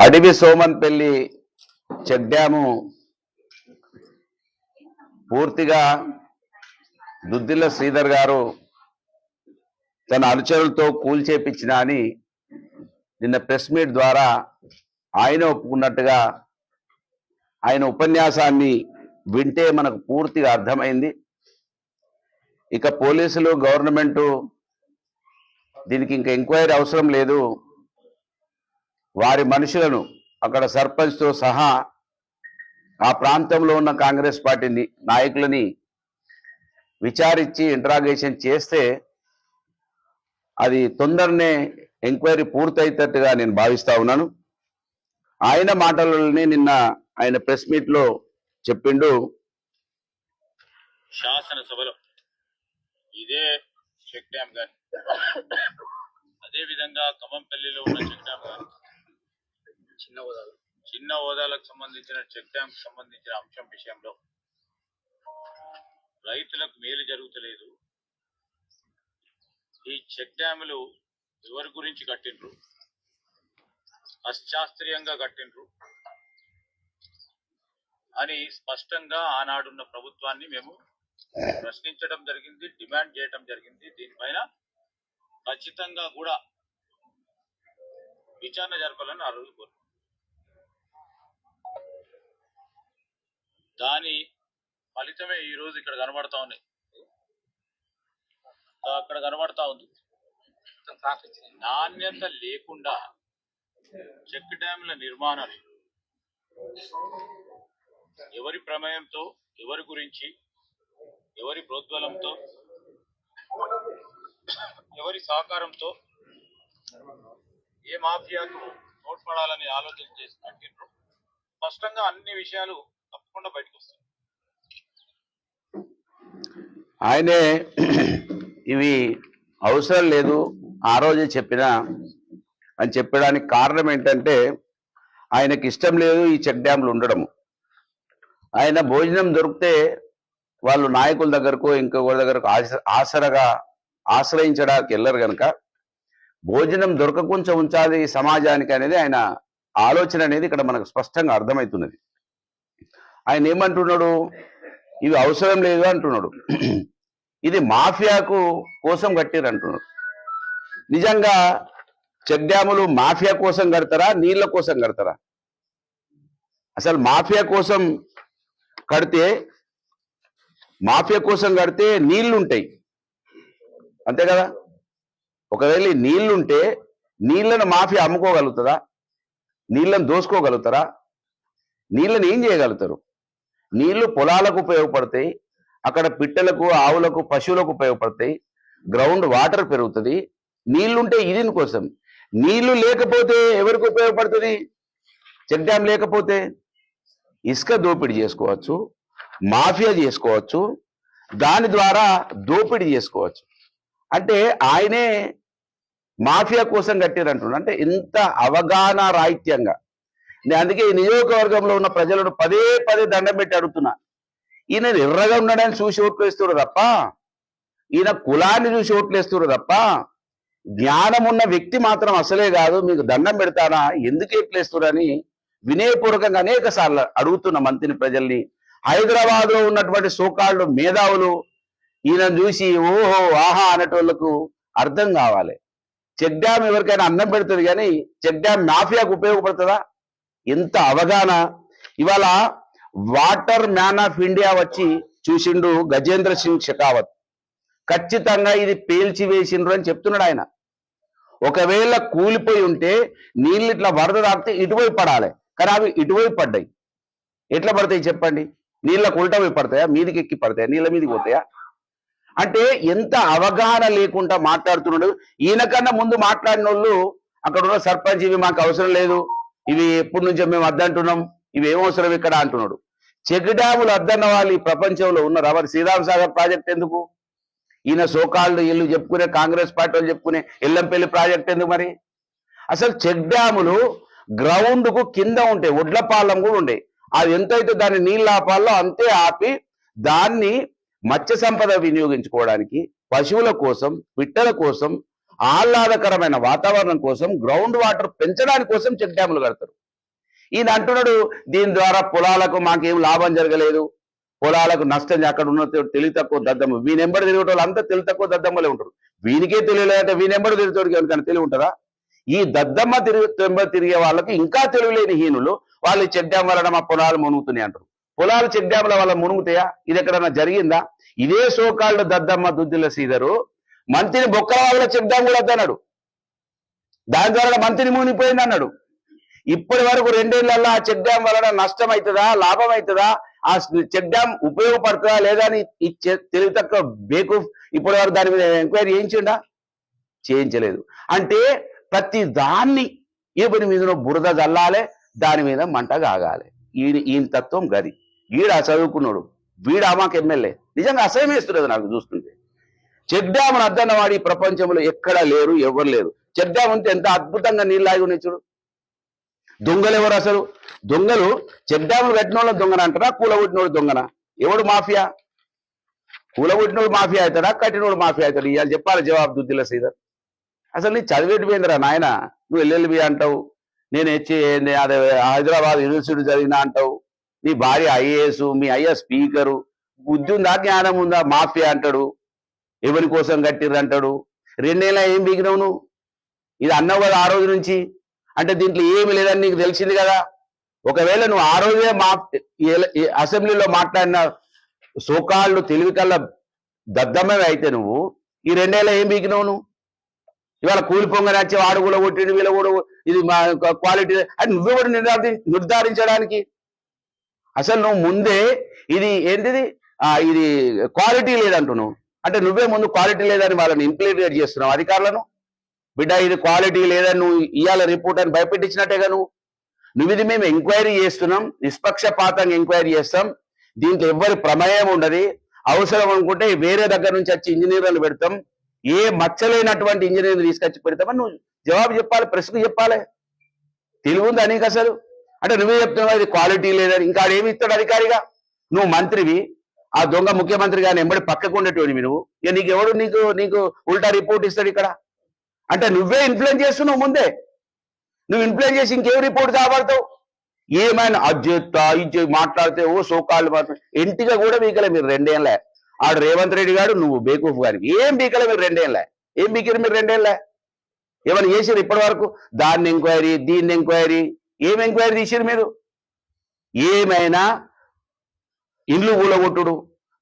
అడవి Somanpalli check dam పూర్తిగా దుద్దిల్ల శ్రీధర్ గారు తన అనుచరులతో కూల్చేపించిన అని నిన్న ప్రెస్ మీట్ ద్వారా ఆయన ఒప్పుకున్నట్టుగా ఆయన ఉపన్యాసాన్ని వింటే మనకు పూర్తిగా అర్థమైంది. ఇక పోలీసులు గవర్నమెంట్ దీనికి ఇంకా ఎంక్వైరీ అవసరం లేదు, వారి మనుషులను అక్కడ సర్పంచ్తో సహా ఆ ప్రాంతంలో ఉన్న కాంగ్రెస్ పార్టీ నాయకులని విచారించి ఇంటరాగేషన్ చేస్తే అది తొందరనే ఎంక్వైరీ పూర్తయినట్టుగా నేను భావిస్తా ఉన్నాను. ఆయన మాటలని నిన్న ఆయన ప్రెస్ మీట్ లో చెప్పిండు. శాసనసభలో ఇదే చెక్ డ్యామ్ గాని అదే విధంగా ఖమ్మంపల్లిలో ఉన్న చెక్ డ్యామ్ గాని చిన్న హోదాలకు సంబంధించిన చెక్ డ్యామ్ కు సంబంధించిన అంశం విషయంలో రైతులకు మేలు జరుగుతలేదు. ఈ చెక్ డ్యాములు ఎవరి గురించి కట్టిండ్రు, అశాస్త్రీయంగా కట్టిండ్రు అని స్పష్టంగా ఆనాడున్న ప్రభుత్వాన్ని మేము ప్రశ్నించడం జరిగింది, డిమాండ్ చేయడం జరిగింది. దీనిపైన ఖచ్చితంగా కూడా విచారణ జరపాలని ఆ రోజు కోరు. దాని ఫలితమే ఈ రోజు ఇక్కడ కనబడతా ఉన్నాయి, అక్కడ కనబడతా ఉంది. నాణ్యత లేకుండా చెక్ డ్యాముల నిర్మాణం ఎవరి ప్రమేయంతో, ఎవరి గురించి, ఎవరి ప్రోద్బలంతో, ఎవరి సహకారంతో, ఏ మాఫియాకు తోడ్పడాలని ఆలోచన చేసి కట్టిండ్రు. స్పష్టంగా అన్ని విషయాలు తప్పకుండా బయటకు వస్తాయి. ఆయనే ఇవి అవసరం లేదు ఆ రోజే చెప్పినా అని చెప్పడానికి కారణం ఏంటంటే ఆయనకి ఇష్టం లేదు ఈ చెక్ డ్యామ్లు ఉండడము. ఆయన భోజనం దొరికితే వాళ్ళు నాయకుల దగ్గరకు ఇంకొకరి దగ్గరకు ఆశ్రయించడానికి వెళ్ళరు కనుక భోజనం దొరకకుండా ఉంచాలి సమాజానికి అనేది ఆయన ఆలోచన అనేది ఇక్కడ మనకు స్పష్టంగా అర్థమవుతున్నది. ఆయన ఏమంటున్నాడు, ఇవి అవసరం లేదు అంటున్నాడు. ఇది మాఫియాకు కోసం కట్టిరు అంటున్నాడు. నిజంగా చెక్ డ్యాములు మాఫియా కోసం కడతారా, నీళ్ల కోసం కడతారా? అసలు మాఫియా కోసం కడితే నీళ్లుంటాయి అంతే కదా. ఒకవేళ నీళ్లుంటే నీళ్లను మాఫియా అమ్ముకోగలుగుతుందా? నీళ్లను దోసుకోగలుగుతారా? నీళ్ళని ఏం చేయగలుగుతారు? నీళ్లు పొలాలకు ఉపయోగపడతాయి, అక్కడ పిట్టలకు, ఆవులకు, పశువులకు ఉపయోగపడతాయి, గ్రౌండ్ వాటర్ పెరుగుతుంది. నీళ్లుంటే ఇది కోసం. నీళ్లు లేకపోతే ఎవరికి ఉపయోగపడుతుంది? చెక్ డ్యామ్ లేకపోతే ఇసుక దోపిడీ చేసుకోవచ్చు, మాఫియా చేసుకోవచ్చు, దాని ద్వారా దోపిడీ చేసుకోవచ్చు. అంటే ఆయనే మాఫియా కోసం కట్టిరంటున్నాడు. అంటే ఇంత అవగాహన రాహిత్యంగా. నేను అందుకే ఈ నియోజకవర్గంలో ఉన్న ప్రజలను పదే పదే దండం పెట్టి అడుగుతున్నా, ఈయన ఎర్రగా ఉండడానికి చూసి ఓట్లు వేస్తున్నారు తప్ప, ఈయన కులాన్ని చూసి ఓట్లు వేస్తున్నారు తప్ప, జ్ఞానం ఉన్న వ్యక్తి మాత్రం అసలే కాదు. మీకు దండం పెడతానా, ఎందుకు ఎట్లేస్తున్నారని వినయపూర్వకంగా అనేక సార్లు అడుగుతున్న మంత్రిని, ప్రజల్ని. హైదరాబాద్ లో ఉన్నటువంటి సోకాళ్ళు మేధావులు ఈయన చూసి ఓహో ఆహా అనేటోళ్లకు అర్థం కావాలి. చెక్ డ్యామ్ ఎవరికైనా అన్నం పెడుతుంది కానీ చెక్ డ్యామ్ మాఫియాకు ఉపయోగపడుతుందా? ఎంత అవగాహన. ఇవాళ వాటర్ మ్యాన్ ఆఫ్ ఇండియా వచ్చి చూసిండు గజేంద్ర సింగ్ షెకావత్. ఖచ్చితంగా ఇది పేల్చి వేసిండ్రు అని చెప్తున్నాడు ఆయన. ఒకవేళ కూలిపోయి ఉంటే నీళ్ళు ఇట్లా వరద తాకితే ఇటువైపు పడాలి, కానీ అవి ఇటువైపు పడ్డాయి. ఎట్లా పడతాయి చెప్పండి? నీళ్ళకు ఉల్టా వైపు పడతాయా, మీదికి ఎక్కి పడతాయా, నీళ్ళ మీదకి పోతాయా? అంటే ఎంత అవగాహన లేకుండా మాట్లాడుతున్నాడు. ఈయనకన్నా ముందు మాట్లాడిన వాళ్ళు అక్కడ ఉన్న సర్పంచ్ ఇవి మాకు అవసరం లేదు, ఇవి ఎప్పటి నుంచో మేము అద్దంటున్నాం, ఇవి ఏమవసరం ఇక్కడ అంటున్నాడు. చెక్ డ్యాములు అద్దన్న వాళ్ళు ఈ ప్రపంచంలో ఉన్నారు. మరి శ్రీరామ్ సాగర్ ప్రాజెక్ట్ ఎందుకు? ఈయన సోకాళ్ళు ఇల్లు చెప్పుకునే కాంగ్రెస్ పార్టీ వాళ్ళు చెప్పుకునే ఎల్లంపల్లి ప్రాజెక్ట్ ఎందుకు? మరి అసలు చెక్ డ్యాములు గ్రౌండ్ కు కింద ఉంటాయి, ఒడ్లపాలెం కూడా ఉండే. అది ఎంతైతే దాన్ని నీళ్ళు ఆపాలో అంతే ఆపి దాన్ని మత్స్య సంపద వినియోగించుకోవడానికి, పశువుల కోసం, పిట్టల కోసం, ఆహ్లాదకరమైన వాతావరణం కోసం, గ్రౌండ్ వాటర్ పెంచడానికి కోసం చెక్ డ్యాములు కడతారు. ఈయన అంటున్నాడు దీని ద్వారా పొలాలకు మాకేం లాభం జరగలేదు, పొలాలకు నష్టం అక్కడ ఉన్న తెలివి తక్కువ దద్దమ్మ. వీనెంబడి తిరిగే వాళ్ళు అంతా తెలివి తక్కువ దద్దమ్మలే ఉంటారు. వీనికే తెలియలేదంటే వీనెంబడి తిరుగుతాడు ఎవరికైనా తెలివి ఉంటుందా? ఈ దద్దమ్మ తిరిగే వాళ్ళకి ఇంకా తెలివిలేని హీనులు వాళ్ళు చెక్ డ్యామ్ వలన మా పొలాలు మునుగుతున్నాయి అంటారు. పొలాలు చెక్ డ్యాముల వల్ల మునుగుతాయా? ఇది ఎక్కడన్నా జరిగిందా? ఇదే సోకాళ్ళు దద్దమ్మ దుద్దిల శ్రీధరు మంత్రిని బొక్కల వాళ్ళ చెక్ డ్యామ్ కూడా అన్నాడు, దాని ద్వారా మంత్రిని మునిగిపోయింది అన్నాడు. ఇప్పటి వరకు 2 ఏళ్లలో ఆ చెక్ డ్యామ్ వలన నష్టం అవుతుందా లాభం అవుతుందా, ఆ చెక్ డ్యామ్ ఉపయోగపడుతుందా లేదా అని ఈ తెలివి తక్కువ బేకు ఇప్పటి వరకు దాని మీద ఎంక్వైరీ చేయించిండా? చేయించలేదు. అంటే ప్రతి దాన్ని ఎవరి మీద బురద జల్లాలే, దాని మీద మంట కాగాలి. ఈయన తత్వం గది. వీడు చదువుకున్నాడు, వీడు అమాకు ఎమ్మెల్యే. నిజంగా అసహ్యం వేస్తున్నది నాకు చూస్తుంటే. చెక్ డ్యామ్ అద్దన్న వాడి ప్రపంచంలో ఎక్కడా లేరు, ఎవరు లేరు. చెక్ డ్యామ్ ఉంటే ఎంత అద్భుతంగా నీళ్ళు ఆగి ఉన్నాయి చూడు. దొంగలు ఎవరు అసలు? దొంగలు చెక్ డ్యాములు కట్టిన వాళ్ళ దొంగన అంటారా, కూలగొట్టినోడు దొంగన? ఎవడు మాఫియా? కూలగొట్టినోడు మాఫియా అవుతాడా, కట్టినోడు మాఫియా అవుతాడు? ఇవాళ చెప్పాలి జవాబు దుద్దిల శ్రీధర్. అసలు నీ చదివేటిపోయిందిరా నాయన. నువ్వు ఎల్ఎల్బి అంటావు, నేను అదే హైదరాబాద్ యూనివర్సిటీ చదివినా అంటావు, నీ భార్య ఐఏఎస్, మీ అయ్య స్పీకరు. బుద్ధి ఉందా, జ్ఞానం ఉందా? మాఫియా అంటాడు, ఎవరి కోసం కట్టిర్రు అంటాడు. 2 ఏళ్ళ ఏం బిగినావు నువ్వు? ఇది అన్నావు కదా ఆ రోజు నుంచి. అంటే దీంట్లో ఏమి లేదని నీకు తెలిసింది కదా. ఒకవేళ నువ్వు ఆ రోజే అసెంబ్లీలో మాట్లాడిన సోకాళ్ళు తెలివి కల్లా దద్దమే అయితే నువ్వు ఈ 2 ఏళ్ళ ఏం బిగినావు నువ్వు? ఇవాళ కూలి పొంగని వచ్చి వాడు కూడా కొట్టిండు, వీళ్ళు కూడా ఇది మా క్వాలిటీ అని నువ్వే కూడా నిర్ధారించడానికి అసలు నువ్వు ముందే ఇది ఏంటిది ఇది క్వాలిటీ లేదంటున్నావు. అంటే నువ్వే ముందు క్వాలిటీ లేదని వాళ్ళని ఇంప్లిమెంట్ చేస్తున్నావు అధికారులను. బిడ్డ ఇది క్వాలిటీ లేదని నువ్వు ఇవాళ రిపోర్ట్ అని భయపెట్టించినట్టేగా నువ్వు ఇది మేము ఎంక్వైరీ చేస్తున్నాం, నిష్పక్షపాతంగా ఎంక్వైరీ చేస్తాం, దీంట్లో ఎవ్వరి ప్రమేయం ఉండదు, అవసరం అనుకుంటే వేరే దగ్గర నుంచి వచ్చి ఇంజనీర్లను పెడతాం, ఏ మచ్చలేనటువంటి ఇంజనీర్లు తీసుకొచ్చి పెడతామని నువ్వు జవాబు చెప్పాలి, ప్రెస్కు చెప్పాలి. తెలివి ఉందా నీకు అసలు? అంటే నువ్వే చెప్తున్నావు ఇది క్వాలిటీ లేదని. ఇంకా ఏమి ఇస్తాడు అధికారిగా? నువ్వు మంత్రివి, ఆ దొంగ ముఖ్యమంత్రి గాని ఎంబడి పక్కకు ఉండేటోడివి నువ్వు. ఇక నీకు ఎవడు నీకు ఉల్టా రిపోర్ట్ ఇస్తాడు ఇక్కడ? అంటే నువ్వే ఇన్ఫ్లుయెన్స్ చేస్తున్నావు ముందే. నువ్వు ఇన్ఫ్లుయెన్స్ చేసి ఇంకేం రిపోర్ట్ కాబడతావు? ఏమైనా అజ్జెత్తా ఇది మాట్లాడితే ఓ సోకాళ్ళు మాట్లాడు ఎంటిగా కూడా బీకలే మీరు 2 ఏళ్ళ. ఆడు రేవంత్ రెడ్డి గారు, నువ్వు బేకూఫ్ గారికి ఏం బీకలే మీరు 2 ఏళ్ళ. ఏం బీకిరు మీరు 2 ఏళ్ళ? ఏమైనా చేసిరు ఇప్పటి వరకు? దాన్ని ఎంక్వైరీ, దీన్ని ఎంక్వైరీ, ఏం ఎంక్వైరీ తీసిరు మీరు? ఏమైనా ఇండ్లు కూలగొట్టుడు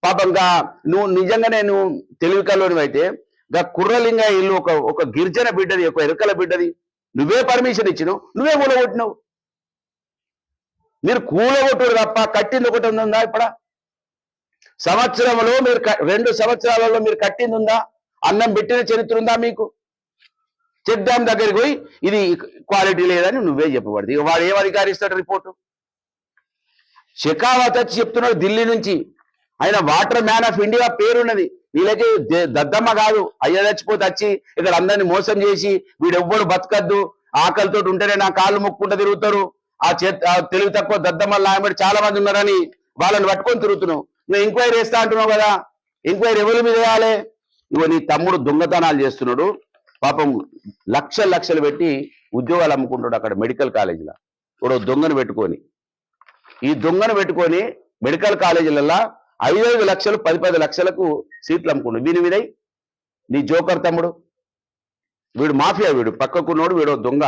పాపంగా. నువ్వు నిజంగానే నువ్వు తెలివి కల్లోనివి అయితే గా కుర్రలింగ ఇల్లు ఒక గిరిజన బిడ్డది, ఒక ఎరుకల బిడ్డది, నువ్వే పర్మిషన్ ఇచ్చినావు, నువ్వే కూలగొట్టినావు. మీరు కూలగొట్టుడు తప్ప కట్టింది ఒకటి ఉందా? ఇప్పుడు సంవత్సరంలో మీరు 2 సంవత్సరాలలో మీరు కట్టింది ఉందా? అన్నం పెట్టిన చరిత్ర ఉందా మీకు? చెక్ డ్యామ్ దగ్గరికి పోయి ఇది క్వాలిటీ లేదని నువ్వే చెప్పబడింది. ఇక వాడు ఏం అధికారిస్తాడు రిపోర్టు? షెకావత్ వచ్చి చెప్తున్నాడు ఢిల్లీ నుంచి, ఆయన వాటర్ మ్యాన్ ఆఫ్ ఇండియా పేరున్నది. వీళ్ళకి దద్దమ్మ కాదు, అయ్య చచ్చిపోతే వచ్చి ఇక్కడ అందరినీ మోసం చేసి వీడెవ్వడు బతకద్దు, ఆకలితో ఉంటేనే నా కాళ్ళు ముక్కుంటూ తిరుగుతారు, ఆ తెలివి తక్కువ దద్దమ్మలు నాయబడి చాలా మంది ఉన్నారని వాళ్ళని పట్టుకొని తిరుగుతున్నావు. నువ్వు ఎంక్వైరీ చేస్తా అంటున్నావు కదా, ఎంక్వైరీ ఎవరి మీద చేయాలి? ఇవో నీ తమ్ముడు దొంగతనాలు చేస్తున్నాడు పాపం, లక్షలు పెట్టి ఉద్యోగాలు అమ్ముకుంటాడు అక్కడ మెడికల్ కాలేజీలో. ఇప్పుడు దొంగను పెట్టుకొని ఈ దొంగను పెట్టుకొని మెడికల్ కాలేజీలలో 5 లక్షలు 10 లక్షలకు సీట్లు అమ్ముకుండు. వీని మీద నీ జోకర్ తమ్ముడు, వీడు మాఫియా, వీడు పక్కకున్నోడు, వీడు దొంగ.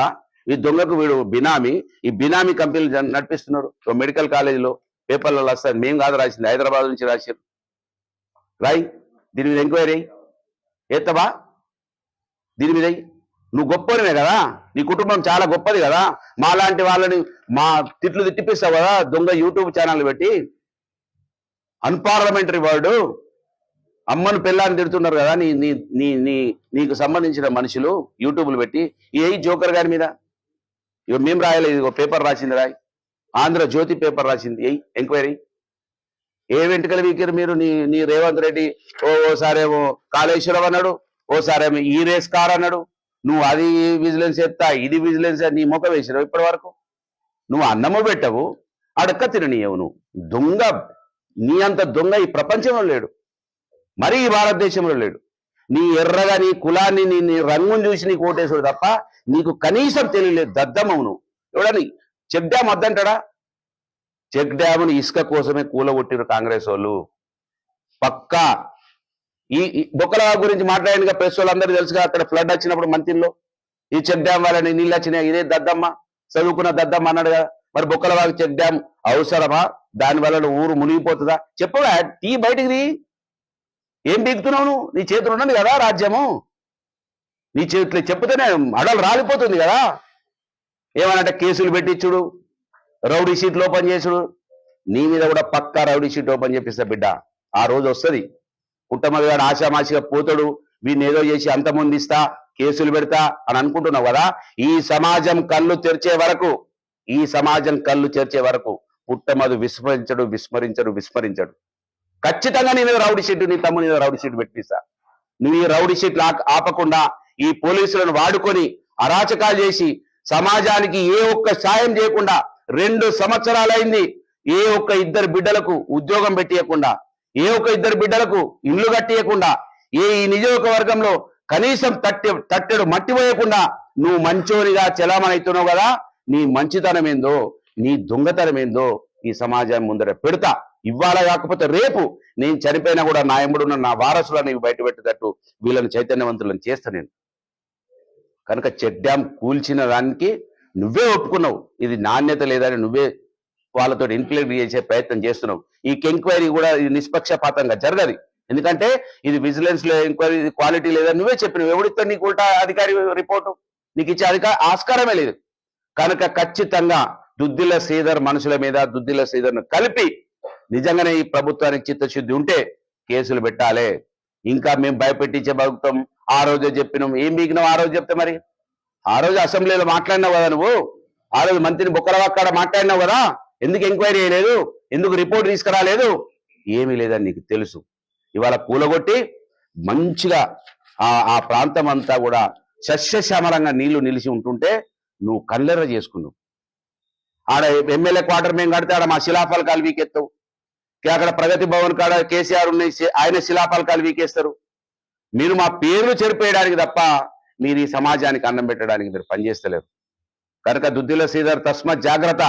ఈ దొంగకు వీడు బినామీ. ఈ బినామీ కంపెనీలు నడిపిస్తున్నాడు. మెడికల్ కాలేజీలో పేపర్లలో వస్తారు, మేము కాదు రాసింది, హైదరాబాద్ నుంచి రాశారు. రాయి, దీని మీద ఎంక్వైరీ ఎత్తవా? దీని మీద నువ్వు గొప్పనివే కదా, నీ కుటుంబం చాలా గొప్పది కదా, మాలాంటి వాళ్ళని మా తిట్లు తిట్టిపిస్తావు కదా దొంగ యూట్యూబ్ ఛానల్ పెట్టి. అన్పార్లమెంటరీ వర్డు, అమ్మను పెళ్ళాన్ని తిడుతున్నారు కదా నీకు సంబంధించిన మనుషులు యూట్యూబ్లు పెట్టి. ఏ జోకర్ గారి మీద ఇక మేము రాయలేదు, పేపర్ రాసింది రాయి, ఆంధ్రజ్యోతి పేపర్ రాసింది, ఎంక్వైరీ. ఏ వెంట్రుకలు వీకారు మీరు? నీ రేవంత్ రెడ్డి ఓసారేమో కాళేశ్వరం అన్నాడు, ఓసారేమో ఈ రేస్ కార్ అన్నాడు. నువ్వు అది విజిలెన్స్ ఎత్తా, ఇది విజిలెన్స్, నీ ముఖ వేసినావు ఇప్పటి వరకు. నువ్వు అన్నము పెట్టవు, అడక్క తిననీయవు. నువ్వు దొంగ, నీ అంత దొంగ ఈ ప్రపంచంలో లేడు, మరీ ఈ భారతదేశంలో లేడు. నీ ఎర్రగా నీ కులాన్ని నీ రంగుని చూసి నీకు ఓటేసాడు తప్ప నీకు కనీసం తెలియలేదు. దద్దమ్మవు నువ్వు. ఎవడని చెక్ డ్యామ్ వద్దంటాడా? చెక్ డ్యామ్ను ఇసుక కోసమే కూలగొట్టిరు కాంగ్రెస్ వాళ్ళు. పక్కా ఈ బొక్కల గురించి మాట్లాడిన ప్రెస్ వాళ్ళందరూ తెలుసుగా, అక్కడ ఫ్లడ్ వచ్చినప్పుడు మంత్రిలో ఈ చెక్ డ్యామ్ వాళ్ళని నీళ్ళు వచ్చినాయి, ఇదే దద్దమ్మ చదువుకున్న దద్దమ్మ అన్నాడు కదా. మరి బొక్కలవాగు చెక్ డ్యామ్ అవసరమా? దాని వల్ల ఊరు మునిగిపోతుందా? చెప్పవా, టీ బయటికి తీ. ఏం బీగుతున్నావు నువ్వు? నీ చేతులు ఉన్నది కదా రాజ్యము, నీ చేతులు చెప్తేనే అడలు రాలిపోతుంది కదా. ఏమనంటే కేసులు పెట్టించుడు, రౌడీ షీట్లు ఓపెన్ చేసుడు. నీ మీద కూడా పక్కా రౌడీ షీట్ ఓపెన్ చేపిస్తా బిడ్డ. ఆ రోజు వస్తుంది. పుట్టమది గారు ఆశామాషిగా పోతాడు, వీడిని ఏదో చేసి అంతమొందిస్తా, కేసులు పెడతా అని అనుకుంటున్నావు కదా. ఈ సమాజం కళ్ళు తెరిచే వరకు పుట్టమదు విస్మరించడు. ఖచ్చితంగా నీ మీద రౌడీ షీట్, నీ తమ్ముని మీద రౌడీ షీట్ పెట్టిస్తా. నువ్వు ఈ రౌడీ షీట్లు ఆపకుండా ఈ పోలీసులను వాడుకొని అరాచకాలు చేసి సమాజానికి ఏ ఒక్క సాయం చేయకుండా 2 సంవత్సరాలైంది. ఏ ఒక్క ఇద్దరు బిడ్డలకు ఉద్యోగం పెట్టియకుండా, ఏ ఒక్క ఇద్దరు బిడ్డలకు ఇల్లు కట్టియకుండా, ఈ నియోజకవర్గంలో కనీసం తట్టెడు మట్టి పోయకుండా నువ్వు మంచోనిగా చలామణవుతున్నావు కదా. నీ మంచితనం ఏందో, నీ దొంగతనం ఏందో ఈ సమాజం ముందర పెడతా. ఇవాళ కాకపోతే రేపు నేను చనిపోయినా కూడా నా ఎంబడున్న నా వారసులను బయట పెట్టేటట్టు వీళ్ళని చైతన్యవంతులను చేస్తా నేను. కనుక చెక్ డ్యామ్ కూల్చిన దానికి నువ్వే ఒప్పుకున్నావు. ఇది నాణ్యత లేదని నువ్వే వాళ్ళతో ఎంక్వైరీ చేసే ప్రయత్నం చేస్తున్నావు. ఈ ఎంక్వైరీ కూడా ఇది నిష్పక్షపాతంగా జరగదు. ఎందుకంటే ఇది విజిలెన్స్ లో ఎంక్వైరీ క్వాలిటీ లేదని నువ్వే చెప్పినావు. ఎవడితో నీకు ఉల్టా అధికారి రిపోర్టు నీకు ఇచ్చే ఆస్కారమే లేదు. కనుక ఖచ్చితంగా దుద్దిల్ల శ్రీధర్ మనుషుల మీద దుద్దిల్ల శ్రీధర్ను కలిపి నిజంగానే ఈ ప్రభుత్వానికి చిత్తశుద్ధి ఉంటే కేసులు పెట్టాలి. ఇంకా మేము భయపెట్టించే భక్తం ఆ రోజే చెప్పినాం. ఏం బీగినావు ఆ రోజు చెప్తే? మరి ఆ రోజు అసెంబ్లీలో మాట్లాడినావు కదా నువ్వు, ఆ రోజు మంత్రిని బొక్కలవాక్కడ మాట్లాడినావు కదా. ఎందుకు ఎంక్వైరీ చేయలేదు? ఎందుకు రిపోర్ట్ తీసుకురాలేదు? ఏమీ లేదని నీకు తెలుసు. ఇవాళ కూలగొట్టి మంచిగా ఆ ప్రాంతం అంతా కూడా సస్యశ్యామలంగా నీళ్లు నిలిచి ఉంటుంటే నువ్వు కళ్ళెర్ర చేసుకున్నావు. ఆడ ఎమ్మెల్యే క్వార్టర్ మేము కడితే ఆడ మా శిలాఫలకాలు వీకెత్తావు. అక్కడ ప్రగతి భవన్ కాడ కేసీఆర్ ఉన్నాయి, ఆయన శిలాఫలకాలు వీకేస్తారు. మీరు మా పేర్లు చెరిపేయడానికి తప్ప మీరు ఈ సమాజానికి అన్నం పెట్టడానికి మీరు పనిచేస్తలేరు. కనుక దుద్దిల్ల శ్రీధర్ తస్మత్ జాగ్రత్త.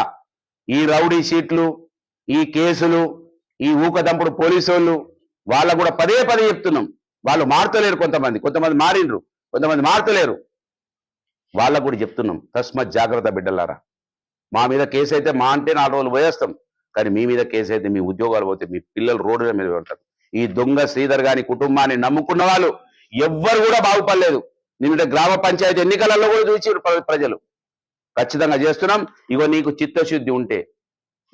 ఈ రౌడీ షీట్లు, ఈ కేసులు, ఈ ఊకదంపుడు పోలీసు వాళ్ళకు కూడా పదే చెప్తున్నాం. వాళ్ళు మారుతలేరు, కొంతమంది మారిండ్రు, కొంతమంది మారుతలేరు. వాళ్ళకు కూడా చెప్తున్నాం, తస్మత్ జాగ్రత్త బిడ్డలారా. మా మీద కేసు అయితే మా అంటే 4 రోజులు పోయేస్తాం, కానీ మీ మీద కేసు అయితే మీ ఉద్యోగాలు పోతే మీ పిల్లలు రోడ్డు మీద ఉంటారు. ఈ దొంగ శ్రీధర్ గాని కుటుంబాన్ని నమ్ముకున్న వాళ్ళు ఎవ్వరు కూడా బాగుపడలేదు. నిన్న గ్రామ పంచాయతీ ఎన్నికలలో కూడా చూసి ప్రజలు ఖచ్చితంగా చేస్తున్నాం. ఇగో నీకు చిత్తశుద్ధి ఉంటే,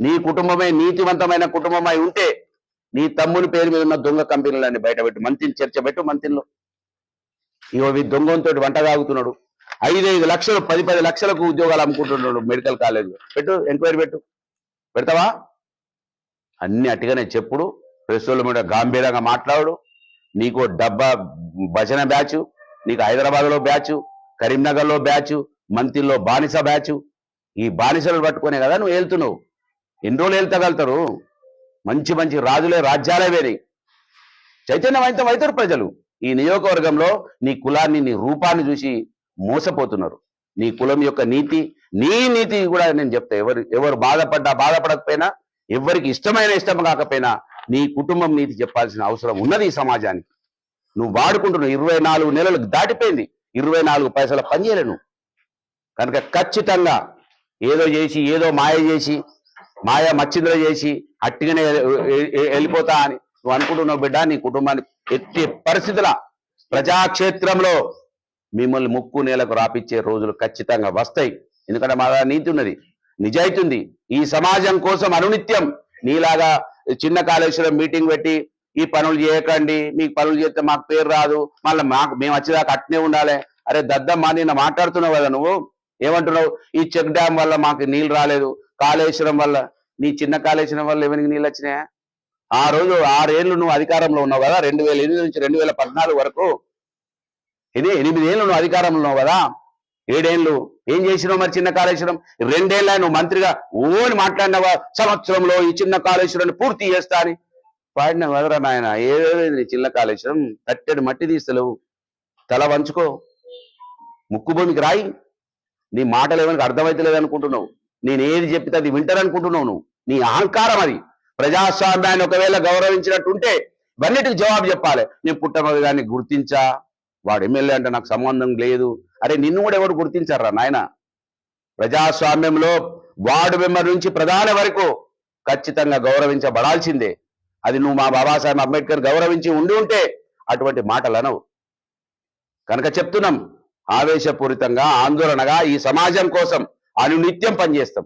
నీ కుటుంబమే నీతివంతమైన కుటుంబమై ఉంటే నీ తమ్ముని పేరు మీద ఉన్న దొంగ కంపెనీలన్నీ బయటపెట్టు. మంత్రిని చర్చ పెట్టు. మంత్రిలో ఇగో ఈ దొంగతో వంట తాగుతున్నాడు, 5 లక్షలు 10 లక్షలకు ఉద్యోగాలు అమ్ముకుంటున్నాడు మెడికల్ కాలేజీలో. పెట్టు, ఎంక్వైరీ పెడతావా? అన్ని అట్టిగానే చెప్పుడు. ప్రెస్ వాళ్ళ మీద గాంభీర్యంగా మాట్లాడు. నీకు డబ్బా భజన బ్యాచ్, నీకు హైదరాబాద్లో బ్యాచ్, కరీంనగర్లో బ్యాచ్, మంత్రిలో బానిస బ్యాచ్. ఈ బానిసలు పట్టుకునే కదా నువ్వు వెళ్తున్నావు. ఎన్ని రోజులు వెళ్తగలుగుతారు? మంచి రాజులే రాజ్యాలే వేరే చైతన్యవంతం అవుతారు ప్రజలు. ఈ నియోజకవర్గంలో నీ కులాన్ని, నీ రూపాన్ని చూసి మోసపోతున్నారు. నీ కులం యొక్క నీతి, నీ నీతి కూడా నేను చెప్తా. ఎవరు బాధపడకపోయినా, ఎవరికి ఇష్టం కాకపోయినా నీ కుటుంబం నీతి చెప్పాల్సిన అవసరం ఉన్నది ఈ సమాజానికి. నువ్వు వాడుకుంటున్నావు. 24 నెలలు దాటిపోయింది, 24 పైసల పని చేయలేను. కనుక ఖచ్చితంగా ఏదో చేసి, ఏదో మాయ మచ్చింద్ర చేసి అట్టిగానే వెళ్ళిపోతా అని నువ్వు అనుకుంటున్నావు బిడ్డ. నీ కుటుంబాన్ని ఎట్టి పరిస్థితుల ప్రజాక్షేత్రంలో మిమ్మల్ని ముక్కు నేలకు రాపిచ్చే రోజులు ఖచ్చితంగా వస్తాయి. ఎందుకంటే మా నీతి ఉన్నది, నిజాయితీ ఉంది. ఈ సమాజం కోసం అనునిత్యం నీలాగా చిన్న కాళేశ్వరం మీటింగ్ పెట్టి ఈ పనులు చేయకండి, మీకు పనులు చేస్తే మాకు పేరు రాదు, మళ్ళీ మేము వచ్చేదాకా అట్నే ఉండాలి. అరే దద్దమ్మా, నిన్న మాట్లాడుతున్నావు కదా, నువ్వు ఏమంటున్నావు? ఈ చెక్ డ్యామ్ వల్ల మాకు నీళ్ళు రాలేదు, కాళేశ్వరం వల్ల. నీ చిన్న కాళేశ్వరం వల్ల ఎవరికి నీళ్ళు వచ్చినాయా? ఆ రోజు 6 ఏళ్ళు నువ్వు అధికారంలో ఉన్నావు కదా, 2008 నుంచి 2014 వరకు. 8 ఏళ్ళు నువ్వు అధికారంలో ఉన్నావు కదా, 7 ఏళ్ళు ఏం చేసినావు మరి? చిన్న కాళేశ్వరం 2 ఏళ్ళ నువ్వు మంత్రిగా ఓని మాట్లాడినావా? సంవత్సరంలో ఈ చిన్న కాళేశ్వరాన్ని పూర్తి చేస్తా అని పాడిన వదరా నాయన. ఏది చిన్న కాళేశ్వరం? కట్టెడు మట్టి తీస్తలేవు, తల వంచుకో, ముక్కు భూమికి రాయి. నీ మాటలు ఏమైనా అర్థమైతే లేదనుకుంటున్నావు. నేను ఏది చెప్తే అది వింటారనుకుంటున్నావు నువ్వు. నీ అహంకారం అది. ప్రజాస్వామ్యాన్ని ఒకవేళ గౌరవించినట్టుంటే ఇవన్నిటికి జవాబు చెప్పాలి. నేను పుట్టమది గారిని గుర్తించా, వాడు ఎమ్మెల్యే అంటే నాకు సంబంధం లేదు. అరే నిన్ను కూడా ఎవరు గుర్తించారా నాయన? ప్రజాస్వామ్యంలో వార్డు మెంబర్ నుంచి ప్రధాని వరకు ఖచ్చితంగా గౌరవించబడాల్సిందే. అది నువ్వు మా బాబాసాహెబ్ అంబేద్కర్ గౌరవించి ఉండి ఉంటే అటువంటి మాటలు అనవు. కనుక చెప్తున్నాం, ఆవేశపూరితంగా ఆందోళనగా ఈ సమాజం కోసం అనునిత్యం పనిచేస్తాం.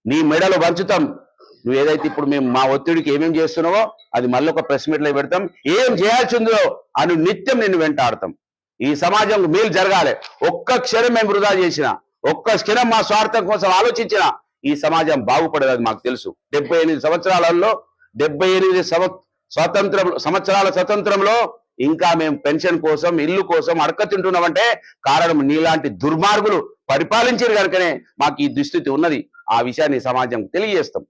నీ మెడలు వంచుతాం. నువ్వు ఏదైతే ఇప్పుడు మేము మా ఒత్తిడికి ఏమేం చేస్తున్నావో అది మళ్ళీ ఒక ప్రెస్ మీట్లో పెడతాం. ఏం చేయాల్సిందో అనునిత్యం నిన్ను వెంటాడతాం. ఈ సమాజం మేలు జరగాలి. ఒక్క క్షణం మేము వృధా చేసిన, ఒక్క క్షణం మా స్వార్థం కోసం ఆలోచించిన ఈ సమాజం బాగుపడదు. అది మాకు తెలుసు. 78 సంవత్సరాలలో 78 సంవత్సరాల స్వతంత్రంలో ఇంకా మేము పెన్షన్ కోసం, ఇల్లు కోసం అడక తింటున్నామంటే కారణం నీలాంటి దుర్మార్గులు పరిపాలించారు కనుకనే మాకు ఈ దుస్థితి ఉన్నది. ఆ విషయాన్ని సమాజం తెలియజేస్తాం.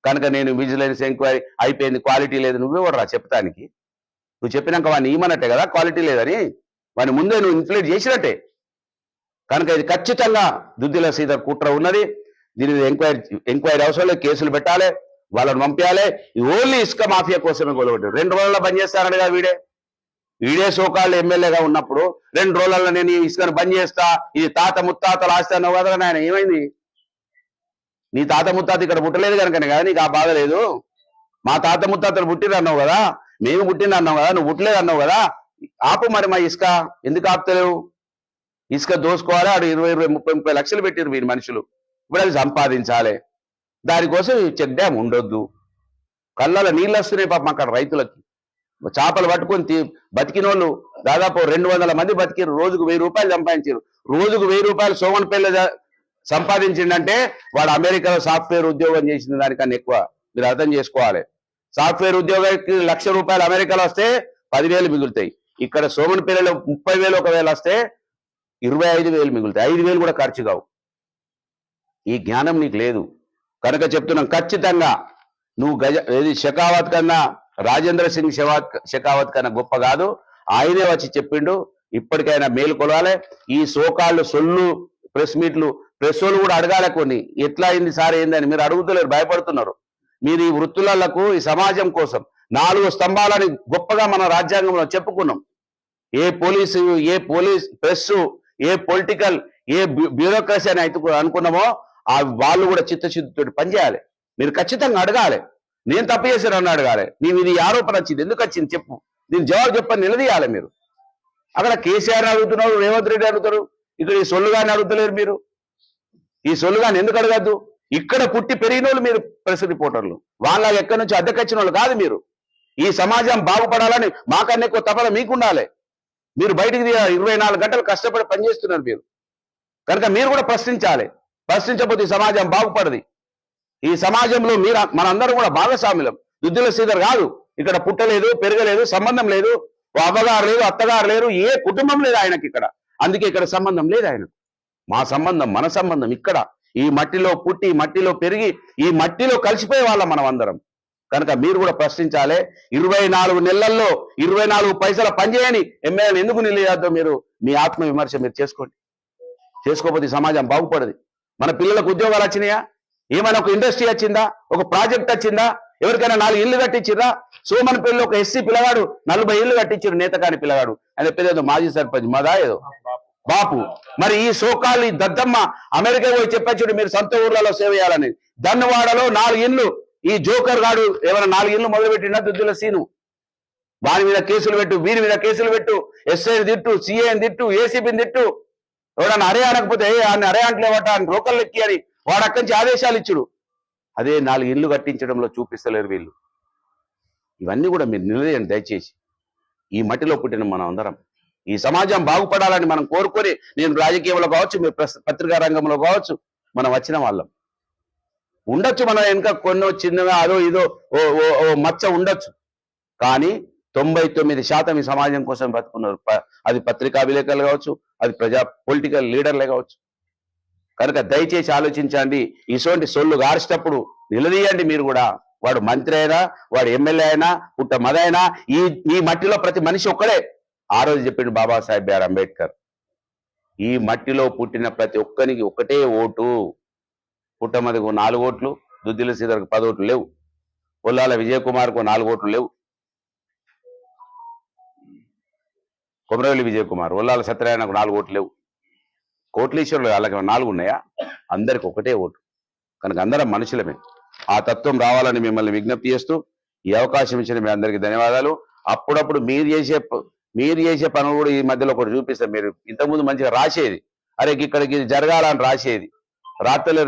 కనుక నేను విజిలెన్స్ ఎంక్వైరీ అయిపోయింది, క్వాలిటీ లేదు, నువ్వెవర్రా చెప్తానికి? నువ్వు చెప్పినాక వాడిని ఇమ్మన్నట్టే కదా క్వాలిటీ లేదని. వాడిని ముందే నువ్వు ఇన్ఫ్లేట్ చేసినట్టే. కనుక ఇది ఖచ్చితంగా దుద్దిల శ్రీధర్ కుట్ర ఉన్నది. దీని మీద ఎంక్వైరీ అవసరం లేదు, కేసులు పెట్టాలి, వాళ్ళని పంపించాలి. ఓన్లీ ఇసుక మాఫియా కోసమే గొడవట్టాడు. 2 రోజుల్లో బంద్ చేస్తానడుగా వీడే సోకాళ్ళు ఎమ్మెల్యేగా ఉన్నప్పుడు 2 రోజులలో నేను ఈ ఇసుకను బంద్ చేస్తా, ఇది తాత ముత్తాతలు ఆస్తి అన్నావు కదా నాయన. ఏమైంది? నీ తాత ముత్తాత ఇక్కడ పుట్టలేదు కనుకనే కదా నీకు ఆ బాధ లేదు. మా తాత ముత్తాతలు పుట్టిరు అన్నావు కదా, మేము పుట్టిన అన్నావు కదా, నువ్వు పుట్టలేదు అన్నావు కదా. ఆపు మరి మా ఇసుక. ఎందుకు ఆపుతలేవు? ఇసుక దోసుకోవాలి. ఆడు 20, 30 లక్షలు పెట్టిరు వీరి మనుషులు. ఇప్పుడు అది సంపాదించాలి. దానికోసం చెక్ డ్యామ్ ఉండొద్దు. కళ్ళలో నీళ్ళు వస్తున్నాయి పాపం అక్కడ రైతులకి. చేపలు పట్టుకొని బతికిన వాళ్ళు దాదాపు 200 మంది బతికిరు. రోజుకు 1000 రూపాయలు సంపాదించారు. రోజుకు 1000 రూపాయలు సోమన్పల్లి సంపాదించిండంటే వాడు అమెరికాలో సాఫ్ట్వేర్ ఉద్యోగం చేసిన దానికన్నా ఎక్కువ. మీరు అర్థం చేసుకోవాలి. సాఫ్ట్వేర్ ఉద్యోగానికి 1,00,000 రూపాయలు అమెరికాలో వస్తే 10,000 మిగులుతాయి. ఇక్కడ సోమన్పల్లిలో 30,000 ఒకవేళ వస్తే 25,000 మిగులుతాయి. 5,000 కూడా ఖర్చు కావు. ఈ జ్ఞానం నీకు లేదు కనుక చెప్తున్నాం. ఖచ్చితంగా నువ్వు ఏది షెకావత్ కన్నా, రాజేంద్ర సింగ్ షెకావత్ కన్నా గొప్ప కాదు. ఆయనే వచ్చి చెప్పిండు. ఇప్పటికైనా మేలు కొలవాలి. ఈ సోకాళ్ళు సొల్లు ప్రెస్ మీట్లు, ప్రెస్ వాళ్ళు కూడా అడగాలి కొన్ని. ఎట్లా అయింది సార్ ఏందని మీరు అడుగుతలేరు, భయపడుతున్నారు. మీరు ఈ వృత్తులకు ఈ సమాజం కోసం 4 స్తంభాలని గొప్పగా మన రాజ్యాంగంలో చెప్పుకున్నాం. ఏ పోలీస్ ప్రెస్, ఏ పొలిటికల్, ఏ బ్యూరోక్రసీ అని అనుకున్నామో వాళ్ళు కూడా చిత్తశుద్ధితో పనిచేయాలి. మీరు ఖచ్చితంగా అడగాలి. నేను తప్పు చేశాను అని అడగాలి. నీవు ఇది ఆరోపణ వచ్చింది, ఎందుకు వచ్చింది చెప్పు, దీని జవాబు చెప్పని నిలదీయాలి. మీరు అక్కడ కేసీఆర్ అడుగుతున్నారు, రేవంత్ రెడ్డి అడుగుతారు, ఇక్కడ ఈ సొల్లుగాని అడుగుతలేరు. మీరు ఈ సొల్లుగాని ఎందుకు అడగద్దు? ఇక్కడ పుట్టి పెరిగిన వాళ్ళు మీరు ప్రెస్ రిపోర్టర్లు. వాళ్ళ ఎక్కడి నుంచి అద్దెకొచ్చిన వాళ్ళు కాదు మీరు. ఈ సమాజం బాగుపడాలని మాకన్నా ఎక్కువ తపన మీకుండాలి. మీరు బయటికి 24 గంటలు కష్టపడి పనిచేస్తున్నారు మీరు. కనుక మీరు కూడా ప్రశ్నించాలి. ప్రశ్నించకపోతే ఈ సమాజం బాగుపడది. ఈ సమాజంలో మనందరం కూడా భాగస్వామ్యం. దుద్దిల శ్రీధర్ కాదు, ఇక్కడ పుట్టలేదు, పెరగలేదు, సంబంధం లేదు, అవ్వగారు లేదు, అత్తగారు లేరు, ఏ కుటుంబం లేదు ఆయనకి ఇక్కడ. అందుకే ఇక్కడ సంబంధం లేదు ఆయనకు. మా సంబంధం, మన సంబంధం ఇక్కడ. ఈ మట్టిలో పుట్టి, మట్టిలో పెరిగి, ఈ మట్టిలో కలిసిపోయే వాళ్ళం మనం అందరం. కనుక మీరు కూడా ప్రశ్నించాలి. 24 నెలల్లో 24 పైసల పనిచేయని ఎమ్మెల్యేలు ఎందుకు నిలయద్దో మీరు మీ ఆత్మ విమర్శ మీరు చేసుకోండి. చేసుకోకపోతే సమాజం బాగుపడదు. మన పిల్లలకు ఉద్యోగాలు వచ్చినాయా? ఏమైనా ఒక ఇండస్ట్రీ వచ్చిందా? ఒక ప్రాజెక్ట్ వచ్చిందా? ఎవరికైనా 4 ఇళ్ళు కట్టించిరా? సోమన్పల్లిలో ఒక ఎస్సీ పిల్లగాడు 40 ఇళ్ళు కట్టించారు. నేతకాని పిల్లగాడు. ఆయన పేరేదో మాజీ సర్పంచ్ మదా ఏదో బాపు. మరి ఈ సోకాళ్ళు ఈ దద్దమ్మ అమెరికా పోయి చెప్పచ్చు మీరు సొంత ఊర్లలో సేవ చేయాలని. దన్నవాడలో 4 ఇళ్ళు ఈ జోకర్ గాడు ఏమైనా 4 ఇళ్ళు మొదలుపెట్టినా దుద్దుల సీను. వారి మీద కేసులు పెట్టు, వీరి మీద కేసులు పెట్టు, ఎస్ఐని తిట్టు, సిఐని తిట్టు, ఏసీబీని తిట్టు. ఎవడన్నా అరే అనకపోతే ఆయన అరే అంటలేవట అని రోకలు ఎక్కి అని వాడు అక్కడి నుంచి ఆదేశాలు ఇచ్చుడు. అదే 4 ఇళ్ళు కట్టించడంలో చూపిస్తలేరు వీళ్ళు. ఇవన్నీ కూడా మీరు నిలదీయండి దయచేసి. ఈ మట్టిలో పుట్టిన మనం అందరం ఈ సమాజం బాగుపడాలని మనం కోరుకొని, నేను రాజకీయంలో కావచ్చు, మీరు పత్రికా రంగంలో కావచ్చు, మనం వచ్చిన వాళ్ళం. ఉండొచ్చు మన వెనుక కొన్ని చిన్నగా అదో ఇదో ఓ మచ్చ ఉండొచ్చు. కానీ 99% ఈ సమాజం కోసం బతుకున్నారు. అది పత్రికా విలేకరులు కావచ్చు, అది పొలిటికల్ లీడర్లే కావచ్చు. కనుక దయచేసి ఆలోచించండి. ఇటువంటి సొల్లు గార్చేటప్పుడు నిలదీయండి మీరు కూడా. వాడు మంత్రి అయినా, వాడు ఎమ్మెల్యే అయినా, పుట్ట మదైనా, ఈ మట్టిలో ప్రతి మనిషి ఒక్కడే. ఆ రోజు చెప్పిండు బాబాసాహెబ్ బిఆర్ అంబేద్కర్, ఈ మట్టిలో పుట్టిన ప్రతి ఒక్కరికి ఒకటే ఓటు. పుట్టమదికు 4 ఓట్లు, దుద్దిల శ్రీధర్కు 10 ఓట్లు లేవు, పొల్లాల విజయకుమార్కు 4 ఓట్లు లేవు, కొమరవెల్లి విజయకుమార్, ఒల్లాల సత్యనారాయణకు 4 ఓట్లు లేవు. కోట్లీశ్వరులు వాళ్ళకి 4 ఉన్నాయా? అందరికి ఒకటే ఓటు. కనుక అందరం మనుషులమే. ఆ తత్వం రావాలని మిమ్మల్ని విజ్ఞప్తి చేస్తూ ఈ అవకాశం ఇచ్చిన మీ అందరికీ ధన్యవాదాలు. అప్పుడప్పుడు మీరు చేసే పనులు కూడా ఈ మధ్యలో ఒకటి చూపిస్తాం. మీరు ఇంతకుముందు మంచిగా రాసేది, అరే ఇక్కడికి ఇది జరగాలని రాసేది, రాత్రులు